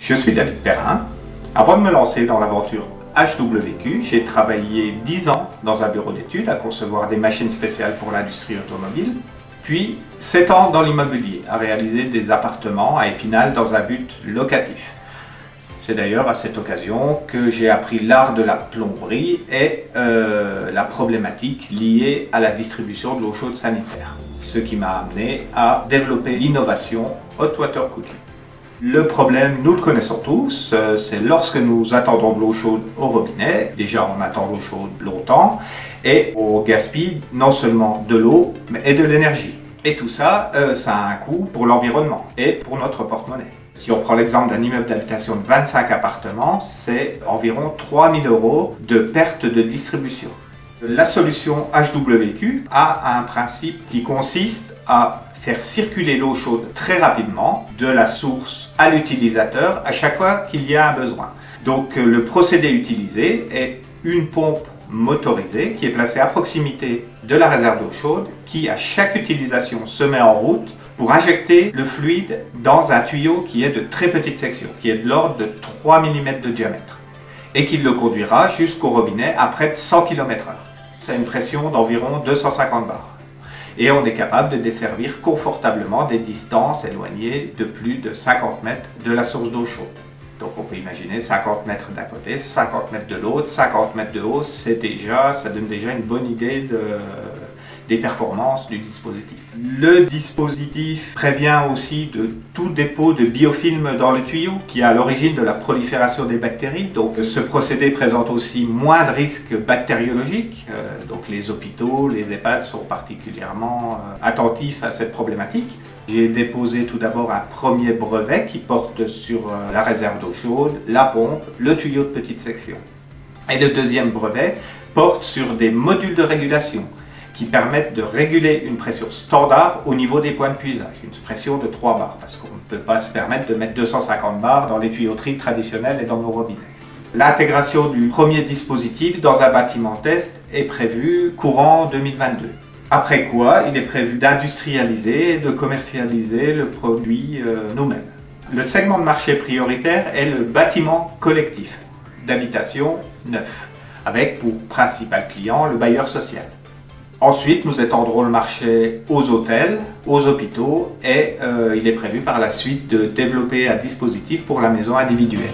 Je suis David Perrin. Avant de me lancer dans l'aventure HWQ, j'ai travaillé 10 ans dans un bureau d'études à concevoir des machines spéciales pour l'industrie automobile, puis 7 ans dans l'immobilier à réaliser des appartements à Épinal dans un but locatif. C'est d'ailleurs à cette occasion que j'ai appris l'art de la plomberie et la problématique liée à la distribution de l'eau chaude sanitaire, ce qui m'a amené à développer l'innovation Hot Water Cooling. Le problème, nous le connaissons tous, c'est lorsque nous attendons de l'eau chaude au robinet. Déjà, on attend l'eau chaude longtemps et on gaspille non seulement de l'eau, mais de l'énergie. Et tout ça, ça a un coût pour l'environnement et pour notre porte-monnaie. Si on prend l'exemple d'un immeuble d'habitation de 25 appartements, c'est environ 3 000 € de perte de distribution. La solution HWQ a un principe qui consiste à faire circuler l'eau chaude très rapidement de la source à l'utilisateur à chaque fois qu'il y a un besoin. Donc le procédé utilisé est une pompe motorisée qui est placée à proximité de la réserve d'eau chaude qui à chaque utilisation se met en route pour injecter le fluide dans un tuyau qui est de très petite section, qui est de l'ordre de 3 mm de diamètre et qui le conduira jusqu'au robinet à près de 100 km/h. C'est une pression d'environ 250 bars. Et on est capable de desservir confortablement des distances éloignées de plus de 50 mètres de la source d'eau chaude. Donc on peut imaginer 50 mètres d'un côté, 50 mètres de l'autre, 50 mètres de haut, ça donne déjà une bonne idée des performances du dispositif. Le dispositif prévient aussi de tout dépôt de biofilm dans le tuyau qui est à l'origine de la prolifération des bactéries. Donc ce procédé présente aussi moins de risques bactériologiques. Donc les hôpitaux, les EHPAD sont particulièrement attentifs à cette problématique. J'ai déposé tout d'abord un premier brevet qui porte sur la réserve d'eau chaude, la pompe, le tuyau de petite section. Et le deuxième brevet porte sur des modules de régulation qui permettent de réguler une pression standard au niveau des points de puisage, une pression de 3 bars, parce qu'on ne peut pas se permettre de mettre 250 bars dans les tuyauteries traditionnelles et dans nos robinets. L'intégration du premier dispositif dans un bâtiment test est prévue courant 2022. Après quoi, il est prévu d'industrialiser et de commercialiser le produit nous-mêmes. Le segment de marché prioritaire est le bâtiment collectif d'habitation neuf, avec pour principal client le bailleur social. Ensuite, nous étendrons le marché aux hôtels, aux hôpitaux et il est prévu par la suite de développer un dispositif pour la maison individuelle.